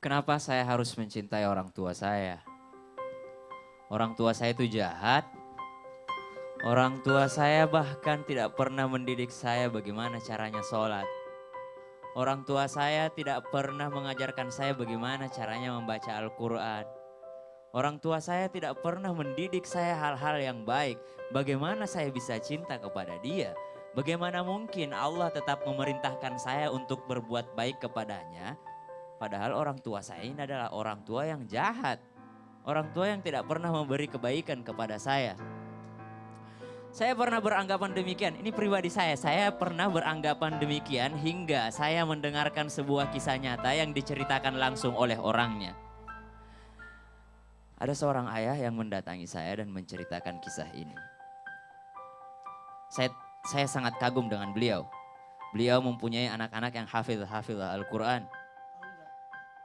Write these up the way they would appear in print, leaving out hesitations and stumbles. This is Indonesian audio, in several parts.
Kenapa saya harus mencintai orang tua saya? Orang tua saya itu jahat. Orang tua saya bahkan tidak pernah mendidik saya bagaimana caranya sholat. Orang tua saya tidak pernah mengajarkan saya bagaimana caranya membaca Al-Quran. Orang tua saya tidak pernah mendidik saya hal-hal yang baik. Bagaimana saya bisa cinta kepada dia? Bagaimana mungkin Allah tetap memerintahkan saya untuk berbuat baik kepadanya? Padahal orang tua saya ini adalah orang tua yang jahat. Orang tua yang tidak pernah memberi kebaikan kepada saya. Saya pernah beranggapan demikian, ini pribadi saya pernah beranggapan demikian hingga saya mendengarkan sebuah kisah nyata yang diceritakan langsung oleh orangnya. Ada seorang ayah yang mendatangi saya dan menceritakan kisah ini. Saya sangat kagum dengan beliau. Beliau mempunyai anak-anak yang hafidh Al-Quran.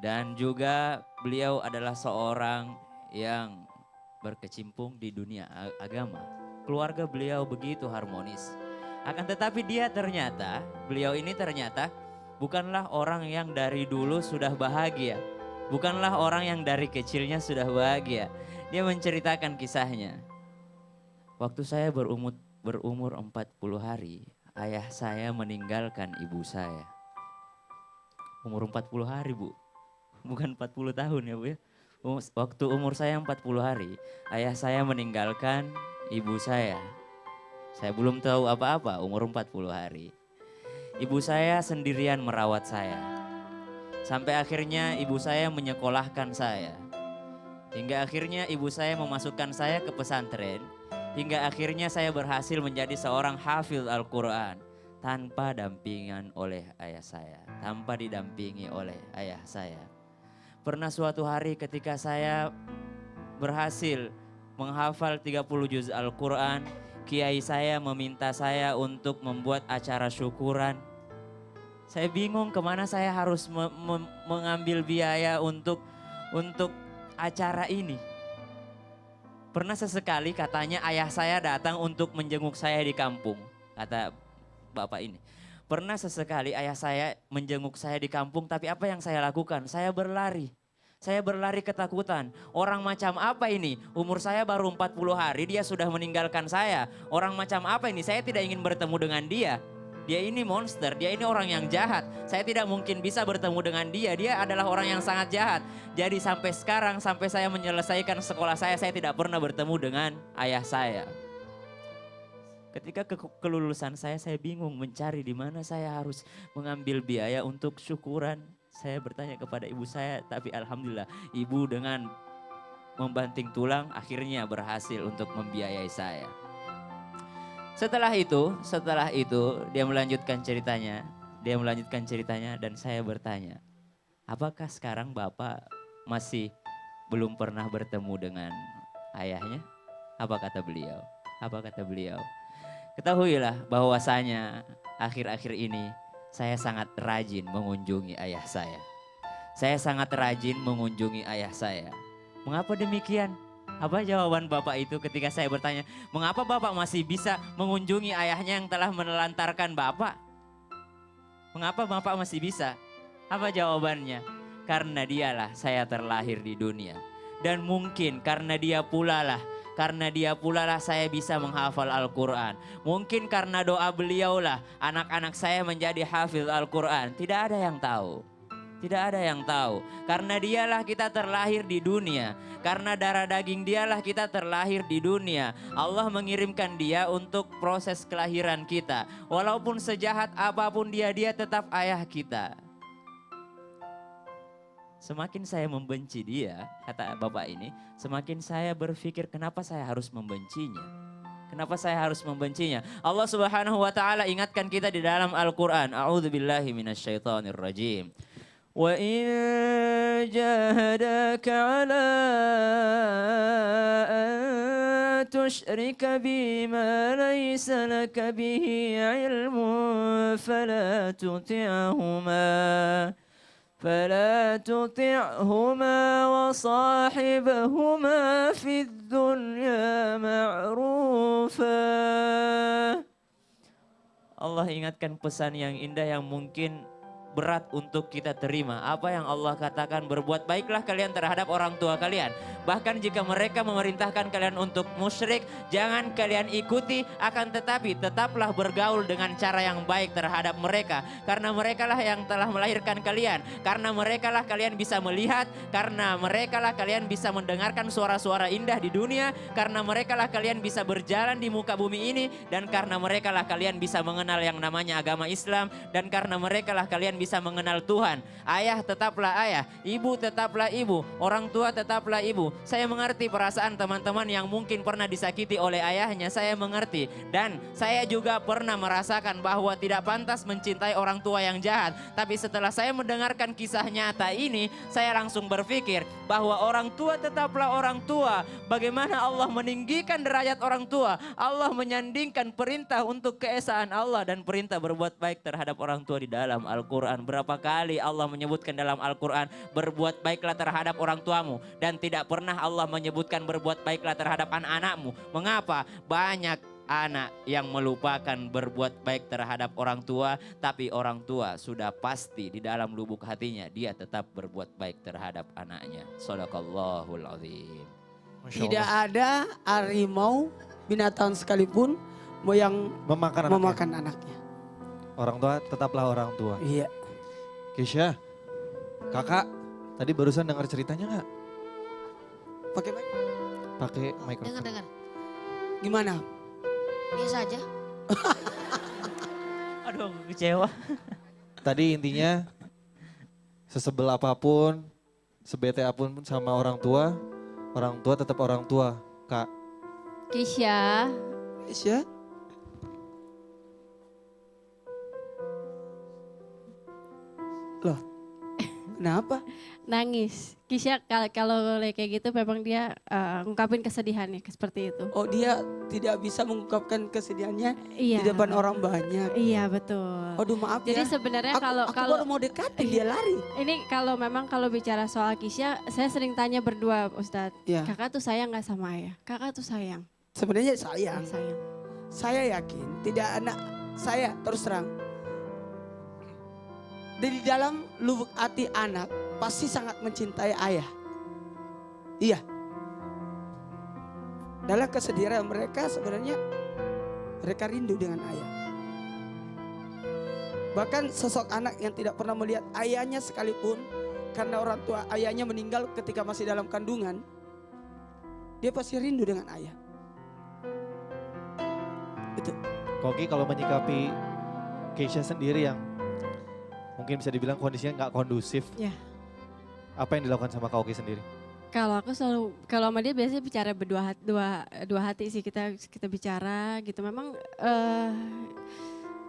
Dan juga beliau adalah seorang yang berkecimpung di dunia agama. Keluarga beliau begitu harmonis. Akan tetapi beliau ini ternyata bukanlah orang yang dari dulu sudah bahagia. Bukanlah orang yang dari kecilnya sudah bahagia. Dia menceritakan kisahnya. Waktu saya berumur 40 hari, ayah saya meninggalkan ibu saya. Umur 40 hari, Bu. Bukan 40 tahun ya, Bu ya. Waktu umur saya 40 hari, ayah saya meninggalkan ibu saya. Saya belum tahu apa-apa, umur 40 hari. Ibu saya sendirian merawat saya. Sampai akhirnya ibu saya menyekolahkan saya. Hingga akhirnya ibu saya memasukkan saya ke pesantren. Hingga akhirnya saya berhasil menjadi seorang hafidh Al-Quran. Tanpa dampingan oleh ayah saya. Tanpa didampingi oleh ayah saya. Pernah suatu hari ketika saya berhasil menghafal 30 juz Al-Quran, kiai saya meminta saya untuk membuat acara syukuran. Saya bingung kemana saya harus mengambil biaya untuk acara ini. Pernah sesekali katanya ayah saya datang untuk menjenguk saya di kampung, kata bapak ini. Pernah sesekali ayah saya menjenguk saya di kampung, tapi apa yang saya lakukan? Saya berlari. Saya berlari ketakutan. Orang macam apa ini? Umur saya baru 40 hari, dia sudah meninggalkan saya. Orang macam apa ini? Saya tidak ingin bertemu dengan dia. Dia ini monster, dia ini orang yang jahat. Saya tidak mungkin bisa bertemu dengan dia. Dia adalah orang yang sangat jahat. Jadi sampai sekarang, sampai saya menyelesaikan sekolah saya tidak pernah bertemu dengan ayah saya. Ketika kelulusan saya bingung mencari di mana saya harus mengambil biaya untuk syukuran. Saya bertanya kepada ibu saya, tapi alhamdulillah ibu dengan membanting tulang akhirnya berhasil untuk membiayai saya. Setelah itu dia melanjutkan ceritanya. Dan saya bertanya, apakah sekarang Bapak masih belum pernah bertemu dengan ayahnya? Apa kata beliau? Ketahuilah bahwasanya akhir-akhir ini saya sangat rajin mengunjungi ayah saya. Mengapa demikian? Apa jawaban Bapak itu ketika saya bertanya, mengapa Bapak masih bisa mengunjungi ayahnya yang telah menelantarkan Bapak? Mengapa Bapak masih bisa? Apa jawabannya? Karena dialah saya terlahir di dunia. Dan mungkin karena dia pula lah saya bisa menghafal Al-Quran. Mungkin karena doa beliaulah anak-anak saya menjadi hafidh Al-Quran. Tidak ada yang tahu. Karena dialah kita terlahir di dunia. Karena darah daging dialah kita terlahir di dunia. Allah mengirimkan dia untuk proses kelahiran kita. Walaupun sejahat apapun dia tetap ayah kita. Semakin saya membenci dia, kata bapak ini, semakin saya berpikir kenapa saya harus membencinya. Allah Subhanahu wa taala ingatkan kita di dalam Al-Qur'an, A'udzubillahi minasyaitonirrajim. Wa in jahadaka 'ala an tusyrika bima laysa laka bihi 'ilmun فلا تطعهما وصاحبهما في الدنيا معروفا. Allah ingatkan pesan yang indah yang mungkin berat untuk kita terima. Apa yang Allah katakan, berbuat baiklah kalian terhadap orang tua kalian. Bahkan jika mereka memerintahkan kalian untuk musyrik, jangan kalian ikuti, akan tetapi tetaplah bergaul dengan cara yang baik terhadap mereka. Karena merekalah yang telah melahirkan kalian. Karena merekalah kalian bisa melihat. Karena merekalah kalian bisa mendengarkan suara-suara indah di dunia. Karena merekalah kalian bisa berjalan di muka bumi ini. Dan karena merekalah kalian bisa mengenal yang namanya agama Islam. Dan karena merekalah kalian bisa mengenal Tuhan. Ayah tetaplah ayah, ibu tetaplah ibu, orang tua tetaplah ibu. Saya mengerti perasaan teman-teman yang mungkin pernah disakiti oleh ayahnya, saya mengerti. Dan saya juga pernah merasakan bahwa tidak pantas mencintai orang tua yang jahat. Tapi setelah saya mendengarkan kisah nyata ini, saya langsung berpikir bahwa orang tua tetaplah orang tua. Bagaimana Allah meninggikan derajat orang tua. Allah menyandingkan perintah untuk keesaan Allah dan perintah berbuat baik terhadap orang tua di dalam Al-Quran. Berapa kali Allah menyebutkan dalam Al-Quran, berbuat baiklah terhadap orang tuamu. Dan tidak pernah Allah menyebutkan berbuat baiklah terhadap anak-anakmu. Mengapa? Banyak anak yang melupakan berbuat baik terhadap orang tua, tapi orang tua sudah pasti di dalam lubuk hatinya dia tetap berbuat baik terhadap anaknya. Shadaqallahul azim. Tidak ada harimau binatang sekalipun yang memakan anaknya. Orang tua tetaplah orang tua. Iya. Keisha, kakak tadi barusan dengar ceritanya nggak? Pakai mic? Pakai mikrofon. Dengar. Gimana? Biasa aja. Aduh, aku kecewa. Tadi intinya sesebel apapun, sebete apapun sama orang tua tetap orang tua, Kak. Kisha. Isya? Loh, kenapa? Nangis. Kisha kalau kayak gitu memang dia ngungkapin kesedihannya seperti itu. Oh, dia tidak bisa mengungkapkan kesedihannya Iya. di depan orang banyak. Iya betul. Aduh maaf Jadi ya. sebenarnya Aku baru mau dekatin dia lari. ini kalau bicara soal Kisha, saya sering tanya berdua Ustadz. Iya. Kakak tuh sayang nggak sama ayah? Kakak tuh sayang. Sebenarnya sayang. Sayang. Saya yakin tidak anak saya terus terang. Dari dalam lubuk hati anak pasti sangat mencintai ayah. Iya. Dalam kesedihan mereka sebenarnya mereka rindu dengan ayah. Bahkan sosok anak yang tidak pernah melihat ayahnya sekalipun karena orang tua ayahnya meninggal ketika masih dalam kandungan, dia pasti rindu dengan ayah. Itu. Koki kalau menyikapi Keisha sendiri yang mungkin bisa dibilang kondisinya nggak kondusif. Ya. Apa yang dilakukan sama Koki sendiri? Kalau aku selalu, kalau sama dia biasanya bicara berdua dua hati sih, kita bicara gitu. Memang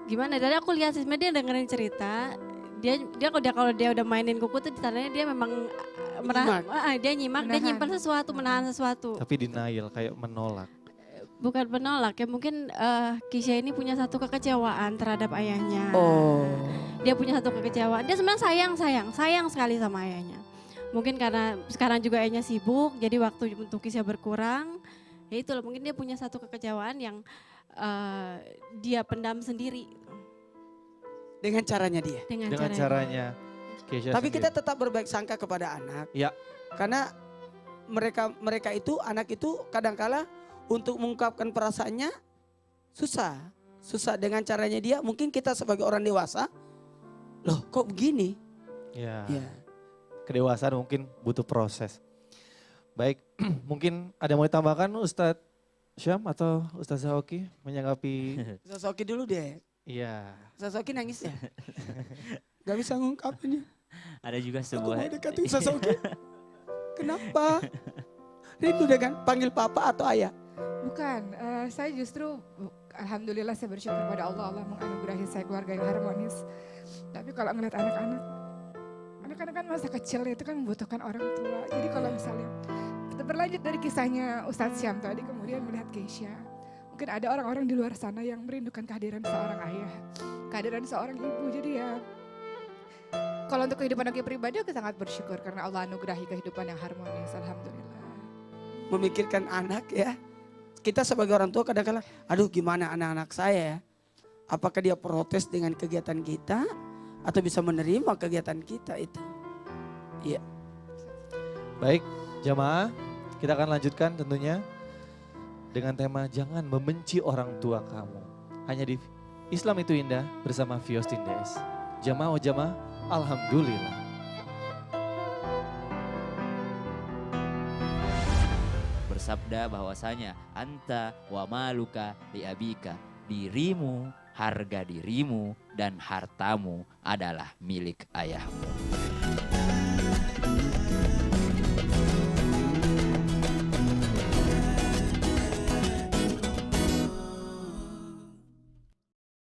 gimana? Tadi aku lihat sih, dia dengerin cerita. Dia kalau dia udah mainin kuku tuh ditandanya dia memang dia nyimak, dia nyimpan sesuatu, menahan sesuatu. Tapi denial, kayak menolak. Bukan menolak ya, mungkin Kisha ini punya satu kekecewaan terhadap ayahnya. Oh. Dia punya satu kekecewaan. Dia sebenarnya sayang sekali sama ayahnya. Mungkin karena sekarang juga ayahnya sibuk, jadi waktu untuk Kisha berkurang. Ya itu loh, mungkin dia punya satu kekecewaan yang dia pendam sendiri. Dengan caranya dia. Dengan caranya Keisha Tapi sendiri. kita tetap berbaik sangka kepada anak. Ya. Karena mereka itu, anak itu kadangkala untuk mengungkapkan perasaannya susah. Susah dengan caranya dia. Mungkin kita sebagai orang dewasa, loh kok begini? Ya. Ya. Kedewasaan mungkin butuh proses. Baik, mungkin ada yang mau ditambahkan Ustadz Syam atau Ustadz Oki menyanggapi? Ustaz Oki dulu deh. Iya. Ustaz Oki nangis ya? Gak bisa ngungkapinnya. Ada juga Aku sebuah mau deketin Ustaz Oki. Kenapa? Rindu dengan panggil papa atau ayah? Bukan, saya justru alhamdulillah saya bersyukur pada Allah menganugerahi saya keluarga yang harmonis. Tapi kalau ngeliat anak-anak kan masa kecil itu kan membutuhkan orang tua. Jadi kalau misalnya kita berlanjut dari kisahnya Ustadz Syam tadi kemudian melihat Keisha. Mungkin ada orang-orang di luar sana yang merindukan kehadiran seorang ayah, kehadiran seorang ibu. Jadi ya kalau untuk kehidupan aku pribadi aku sangat bersyukur karena Allah anugerahi kehidupan yang harmonis. Alhamdulillah. Memikirkan anak ya. Kita sebagai orang tua kadang-kadang, aduh gimana anak-anak saya ya. Apakah dia protes dengan kegiatan kita? atau bisa menerima kegiatan kita itu. Iya. Baik, jamaah, kita akan lanjutkan tentunya dengan tema jangan membenci orang tua kamu. Hanya di Islam itu Indah bersama Fiostin DS. Jamaah oh jamaah, alhamdulillah. Bersabda bahwasanya anta wa maluka li abika, dirimu, harga dirimu dan hartamu adalah milik ayahmu.